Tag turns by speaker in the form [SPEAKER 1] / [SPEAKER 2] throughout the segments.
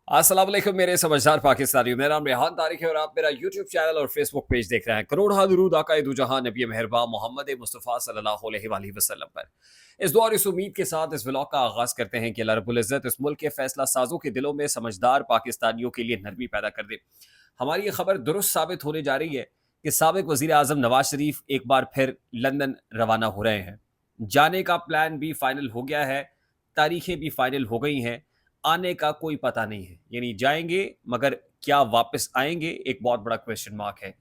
[SPEAKER 1] अस्सलाम वालेकुम मेरे समझदार पाकिस्तानियों। मेरा नाम रेहान तारिक है और आप मेरा यूट्यूब चैनल और फेसबुक पेज देख रहे हैं। करोड़ दुरूद आका दो जहां नबी मेहरबान मोहम्मद मुस्तफ़ा सल्लल्लाहु अलैहि वसल्लम पर। इस दुआ और इस उम्मीद के साथ इस व्लॉग का आगाज करते हैं कि अल्लाह रब्बुल इज़्ज़त इस मुल्क के फैसला साजों के दिलों में समझदार पाकिस्तानियों के लिए नरमी पैदा कर दे। हमारी ये खबर दुरुस्त साबित होने जा रही है कि साबिक वज़ीर आज़म नवाज शरीफ एक बार फिर लंदन रवाना हो रहे हैं। जाने का प्लान भी फाइनल हो गया है, तारीखें भी फाइनल हो गई हैं, आने का कोई पता नहीं है। यानी जाएंगे मगर क्या वापस आएंगे, एक बहुत बड़ा क्वेश्चन मार्क है।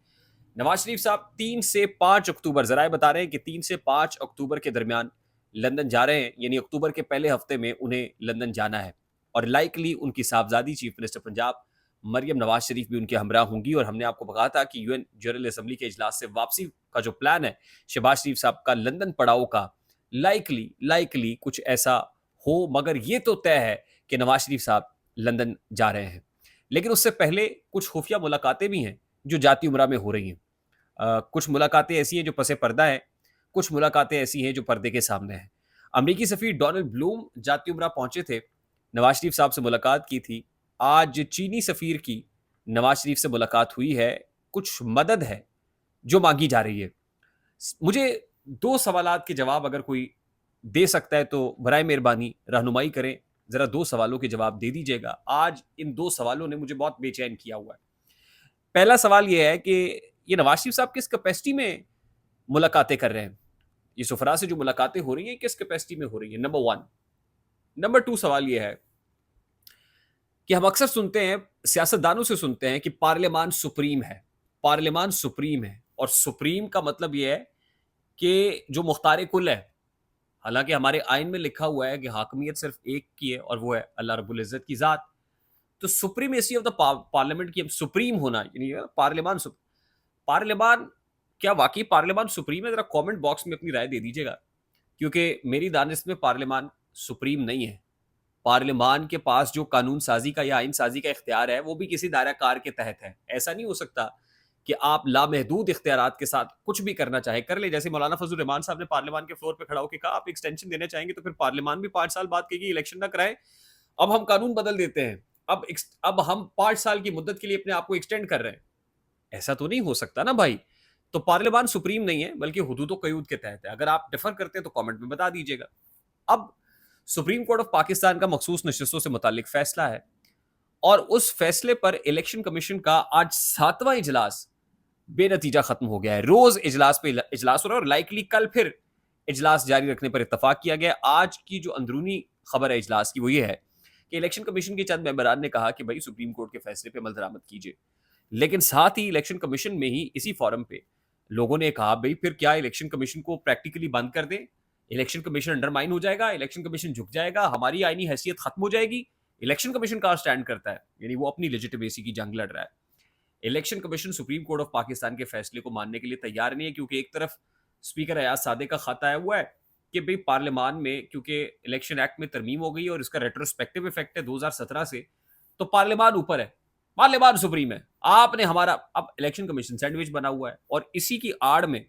[SPEAKER 1] नवाज शरीफ साहब 3 से 5 अक्टूबर, जराए बता रहे हैं कि 3 से 5 अक्टूबर के दरमियान लंदन जा रहे हैं। यानी अक्टूबर के पहले हफ्ते में उन्हें लंदन जाना है और लाइकली उनकी साहबजादी चीफ मिनिस्टर पंजाब मरियम नवाज शरीफ भी उनके हमरा होंगी। और हमने आपको बताया था कि यूएन जनरल असम्बली के इजलास से वापसी का जो प्लान है शहबाज शरीफ साहब का लंदन पड़ाव का, लाइकली कुछ ऐसा हो। मगर ये तो तय है कि नवाज शरीफ साहब लंदन जा रहे हैं। लेकिन उससे पहले कुछ खुफिया मुलाकातें भी हैं जो जाती उमरा में हो रही हैं। कुछ मुलाकातें ऐसी हैं जो पसे पर्दा है, कुछ मुलाकातें ऐसी हैं जो पर्दे के सामने हैं। अमरीकी सफ़ीर डोनाल्ड ब्लूम जाती उमरा पहुंचे थे, नवाज शरीफ साहब से मुलाकात की थी। आज चीनी सफ़ीर की नवाज शरीफ से मुलाकात हुई है। कुछ मदद है जो मांगी जा रही है। मुझे दो सवालात के जवाब अगर कोई दे सकता है तो बराए मेहरबानी रहनुमाई करें, जरा दो सवालों के जवाब दे दीजिएगा। आज इन दो सवालों ने मुझे बहुत बेचैन किया हुआ है। पहला सवाल यह है कि ये नवाज शरीफ साहब किस कैपेसिटी में मुलाकातें कर रहे हैं, ये सुफरा से जो मुलाकातें हो रही हैं किस कैपेसिटी में हो रही है, नंबर वन। नंबर टू सवाल यह है कि हम अक्सर सुनते हैं, सियासतदानों से सुनते हैं कि पार्लियामान सुप्रीम है, पार्लियामान सुप्रीम है। और सुप्रीम का मतलब यह है कि जो मुख्तार कुल है। हालांकि हमारे आइन में लिखा हुआ है कि हाकमियत सिर्फ एक की है और वो है अल्लाह रब्बुल इज़्ज़त की ज़ात। तो सुप्रीमेसी ऑफ द पार्लियामेंट की सुप्रीम होना, यानी पार्लियामान पार्लियामान, क्या वाकई पार्लियामान सुप्रीम है? जरा कमेंट बॉक्स में अपनी राय दे दीजिएगा, क्योंकि मेरी दानिश में पार्लियामान सुप्रीम नहीं है। पार्लियामान के पास जो कानून साजी का या आइन साजी का इख्तियार है वो भी किसी दायरा कार के तहत है। ऐसा नहीं हो सकता कि आप लामहदूद इख्तियारात के साथ कुछ भी करना चाहे कर ले। जैसे मौलाना फजल रहमान साहब ने पार्लियामान के फ्लोर पे खड़ा होकर कहा आप एक्सटेंशन देना चाहेंगे तो फिर पार्लियामान भी 5 साल बाद कहेगी इलेक्शन ना कराए, अब हम कानून बदल देते हैं, अब हम 5 साल की मुद्दत के लिए अपने आप को एक्सटेंड कर रहे हैं। ऐसा तो नहीं हो सकता ना भाई। तो पार्लियामान सुप्रीम नहीं है बल्कि हुदूद क़यूद के तहत है। अगर आप डिफर करते हैं तो कमेंट में बता दीजिएगा। अब सुप्रीम कोर्ट ऑफ पाकिस्तान का मखसूस नशिस्तों से मुतालिक फैसला है और उस फैसले पर इलेक्शन कमीशन का आज 7वां इजलास बेनतीजा खत्म हो गया है। रोज इजलास पे इजलास हो रहा है और लाइकली कल फिर इजलास जारी रखने पर इत्तफाक किया गया। आज की जो अंदरूनी खबर है इजलास की वो ये है कि इलेक्शन कमीशन के चंद मेंबरान ने कहा कि भाई सुप्रीम कोर्ट के फैसले पे अमल दरामद कीजिए। लेकिन साथ ही इलेक्शन कमीशन में ही इसी फोरम पे लोगों ने कहा भाई फिर क्या इलेक्शन कमीशन को प्रैक्टिकली बंद कर दें, इलेक्शन कमीशन अंडरमाइन हो जाएगा, इलेक्शन कमीशन झुक जाएगा, हमारी आईनी हैसियत खत्म हो जाएगी। इलेक्शन कमीशन कहाँ स्टैंड करता है, यानी वो अपनी लेजिटिमेसी की जंग लड़ रहा है। Election commission supreme court of Pakistan के फैसले को मानने के लिए तैयार नहीं है, क्योंकि एक तरफ स्पीकर अयाज सादे का खत आया हुआ है कि भाई पार्लियामान में क्योंकि इलेक्शन एक्ट में तरमीम हो गई है और इसका रेट्रोस्पेक्टिव इफेक्ट है 2017 से, तो पार्लियामान ऊपर है, पार्लियामान सुप्रीम है। आपने हमारा अब इलेक्शन कमीशन सैंडविच बना हुआ है और इसी की आड़ में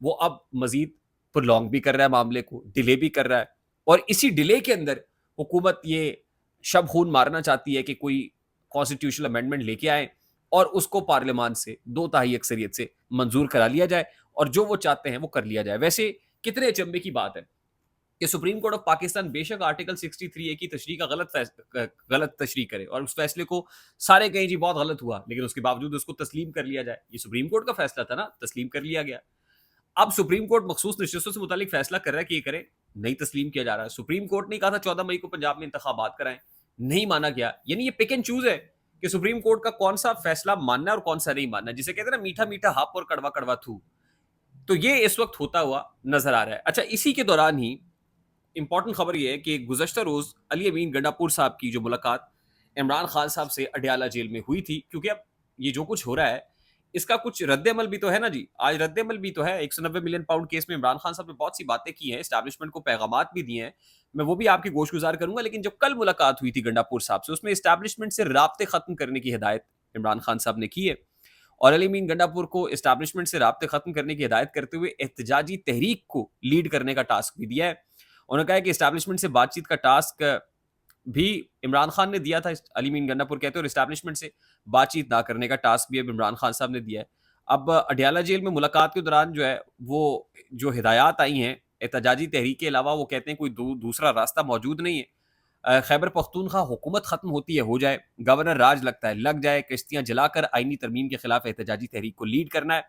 [SPEAKER 1] वो अब मजीद प्रोलॉन्ग भी कर रहा है, मामले को डिले भी कर रहा है। और इसी डिले के अंदर हुकूमत ये शब खून मारना चाहती है कि कोई कॉन्स्टिट्यूशनल अमेंडमेंट लेके आए और उसको पार्लियामान से 2/3 अक्सरियत से मंजूर करा लिया जाए और जो वो चाहते हैं वो कर लिया जाए। वैसे कितने अचंभे की बात है कि सुप्रीम कोर्ट ऑफ पाकिस्तान बेशक आर्टिकल 63A की तशरीह का गलत तशरीह करे और उस फैसले को सारे कहें जी बहुत गलत हुआ, लेकिन उसके बावजूद उसको तस्लीम कर लिया जाए। ये सुप्रीम कोर्ट का फैसला था ना, तस्लीम कर लिया गया। अब सुप्रीम कोर्ट मखसूस नशिस्तों से मुतालिक फैसला कर रहा है कि ये करे, नहीं तस्लीम किया जा रहा है। सुप्रीम कोर्ट ने कहा था 14 मई को पंजाब में इंतखाबात कराएं, नहीं माना गया। यानी ये पिक एंड चूज है कि सुप्रीम कोर्ट का कौन सा फैसला मानना है और कौन सा नहीं मानना, जिसे कहते हैं ना मीठा मीठा हप और कड़वा कड़वा थू। तो ये इस वक्त होता हुआ नजर आ रहा है। अच्छा, इसी के दौरान ही इंपॉर्टेंट खबर यह है कि गुज़श्ता रोज अली अमीन गंडापुर साहब की जो मुलाकात इमरान खान साहब से अडयाला जेल में हुई थी, क्योंकि अब ये जो कुछ हो रहा है इसका कुछ रद्द-ए-अमल भी तो है ना जी। आज रद्द-ए-अमल भी तो है। 190 मिलियन पाउंड केस में इमरान खान साहब ने बहुत सी बातें की हैं, एस्टैब्लिशमेंट को पैगामात भी दिए हैं, मैं वो भी आपकी गोशगुजार करूंगा। लेकिन जब कल मुलाकात हुई थी गंडापुर साहब से, उसमें एस्टैब्लिशमेंट से राब्ते खत्म करने की हिदायत इमरान खान साहब ने की है और अली अमीन गंडापुर को एस्टैब्लिशमेंट से राब्ते खत्म करने की हिदायत करते हुए एहतजाजी तहरीक को लीड करने का टास्क भी दिया है। उन्होंने कहा है कि एस्टैब्लिशमेंट से बातचीत का टास्क भी इमरान खान ने दिया था। अली मीन गंडापुर कहते हैं, और इस्टेब्लिशमेंट से बातचीत ना करने का टास्क भी अब इमरान खान साहब ने दिया है। अब अडयाला जेल में मुलाकात के दौरान जो है वो जो हिदायत आई हैं एहतजाजी तहरीक के अलावा, वो कहते हैं कोई दूसरा रास्ता मौजूद नहीं है। खैबर पख्तूनख्वा हुकूमत खत्म होती है हो जाए, गवर्नर राज लगता है लग जाए, किश्तियां जलाकर आईनी तरमीम के खिलाफ एहतजाजी तहरीक को लीड करना है।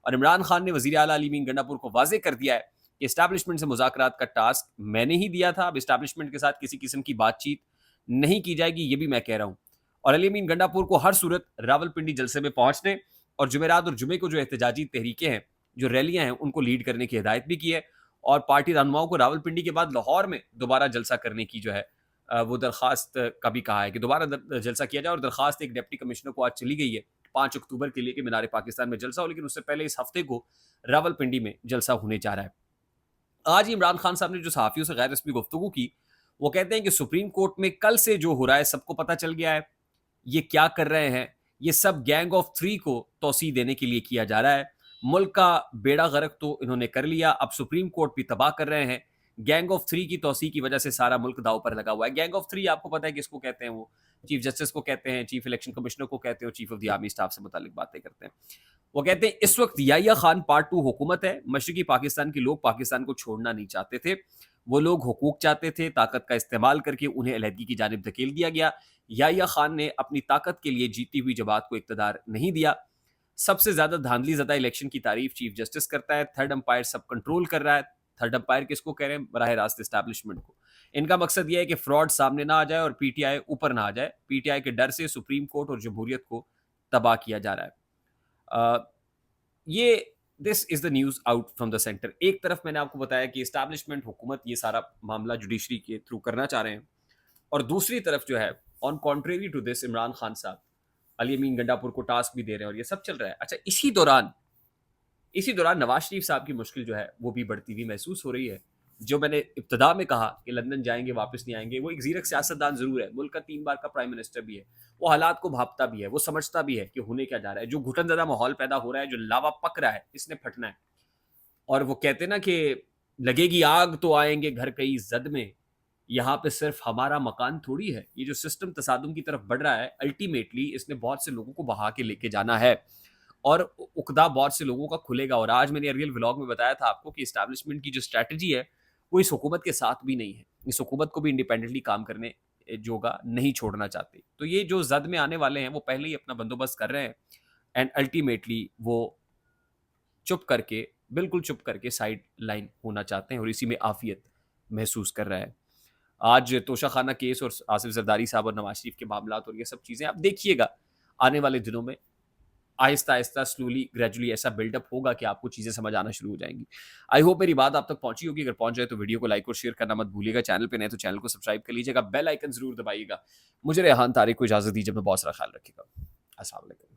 [SPEAKER 1] और इमरान खान ने वज़ीर आला अली मीन गंडापुर को वाज़ेह कर दिया है कि इस्टेब्लिशमेंट से मुज़ाकरात का टास्क मैंने ही दिया था, अब इस्टेब्लिशमेंट के साथ किसी किस्म की बातचीत नहीं की जाएगी, ये भी मैं कह रहा हूँ। और अली मीन गंडापुर को हर सूरत रावलपिंडी जलसे में पहुंचने और जुमेरात और जुमे को जो एहतजाजी तहरीकें हैं, जो रैलियां हैं, उनको लीड करने की हिदायत भी की है। और पार्टी रहनुमाओं को रावलपिंडी के बाद लाहौर में दोबारा जलसा करने की जो है वो दरखास्त का भी कहा है कि दोबारा जलसा किया जाए। और दरखास्त एक डिप्टी कमिश्नर को आज चली गई है 5 अक्टूबर के लिए कि मीनार पाकिस्तान में जलसा हो, लेकिन उससे पहले इस हफ्ते को रावलपिंडी में जलसा होने जा रहा है। आज ही इमरान खान साहब ने जो सहाफ़ियों से गैर रस्मी गुफ्तगू की, वो कहते हैं कि सुप्रीम कोर्ट में कल से जो हो रहा है सबको पता चल गया है, ये क्या कर रहे हैं, ये सब गैंग ऑफ 3 को तौसीह देने के लिए किया जा रहा है। मुल्क का बेड़ा गर्क तो इन्होंने कर लिया, अब सुप्रीम कोर्ट भी तबाह कर रहे हैं। गैंग ऑफ 3 की तौसीह की वजह से सारा मुल्क दाव पर लगा हुआ है। गैंग ऑफ 3 आपको पता है किसको कहते हैं? वो चीफ जस्टिस को कहते हैं, चीफ इलेक्शन कमिश्नर को कहते हैं और chief of the army staff से मुतालिक बातें करते हैं। वो कहते हैं इस वक्त याहिया खान पार्ट 2 हुकूमत है। मशरकी पाकिस्तान के लोग पाकिस्तान को छोड़ना नहीं चाहते थे, वो लोग हुकूक चाहते थे, ताकत का इस्तेमाल करके उन्हें अलहदगी की जानिब धकेल दिया गया। याहिया खान ने अपनी ताकत के लिए जीती हुई जमात को इक़्तिदार नहीं दिया। सबसे ज्यादा धांधली ज़दा इलेक्शन की तारीफ चीफ जस्टिस करता है, थर्ड अंपायर सब कंट्रोल कर रहा है। थर्ड अंपायर किसको कह रहे हैं? बराह रास्त इस्टेब्लिशमेंट को। इनका मकसद यह है कि फ्रॉड सामने ना आ जाए और पीटीआई ऊपर ना आ जाए। पीटीआई के डर से सुप्रीम कोर्ट और जमहूरियत को तबाह किया जा रहा है। ये this is the news out from the centre. एक तरफ मैंने आपको बताया कि इस्टेब्लिशमेंट हुकूमत ये सारा मामला जुडिशरी के थ्रू करना चाह रहे हैं, और दूसरी तरफ जो है on contrary to this Imran Khan साहब अली अमीन गंडापुर को टास्क भी दे रहे हैं और ये सब चल रहा है। अच्छा, इसी दौरान नवाज शरीफ साहब की मुश्किल जो है वो भी बढ़ती हुई महसूस हो रही है। जो मैंने इब्तदा में कहा कि लंदन जाएंगे वापस नहीं आएंगे, वो एक जीरक सियासतदान जरूर है, मुल्क का 3 बार का प्राइम मिनिस्टर भी है, वो हालात को भापता भी है, वो समझता भी है कि होने क्या जा रहा है। जो घुटनज़दा माहौल पैदा हो रहा है, जो लावा पक रहा है, इसने फटना है। और वो कहते ना कि लगेगी आग तो आएंगे घर कई जद में, यहाँ पे सिर्फ हमारा मकान थोड़ी है। ये जो सिस्टम तसादुम की तरफ बढ़ रहा है, अल्टीमेटली इसने बहुत से लोगों को बहा के लेके जाना है और उकदा बहुत से लोगों का खुलेगा। और आज मैंने रियल व्लॉग में बताया था आपको कि इस्टेब्लिशमेंट की जो स्ट्रैटेजी है वो इस हुकूमत के साथ भी नहीं है। इस हुकूमत को भी इंडिपेंडेंटली काम करने जोगा नहीं छोड़ना चाहते। तो ये जो जद में आने वाले हैं वो पहले ही अपना बंदोबस्त कर रहे हैं एंड अल्टीमेटली वो चुप करके, बिल्कुल चुप करके साइड लाइन होना चाहते हैं और इसी में आफियत महसूस कर रहा है। आज तोशा खाना केस और आसिफ जरदारी साहब और नवाज शरीफ के मामला और ये सब चीज़ें आप देखिएगा आने वाले दिनों में आहिस्ता आहिस्ता स्लोली ग्रेजुअली ऐसा बिल्डअप होगा कि आपको चीज़ें समझ आना शुरू हो जाएंगी। आई होप मेरी बात आप तक पहुंची होगी। अगर पहुंच जाए तो वीडियो को लाइक और शेयर करना मत भूलिएगा। चैनल पे नए तो चैनल को सब्सक्राइब कर लीजिएगा, बेल आइकन जरूर दबाइएगा। मुझे रेहान तारिक को इजाज़त दीजिए, अपना बहुत सारा ख्याल रखिएगा। अस्सलाम वालेकुम।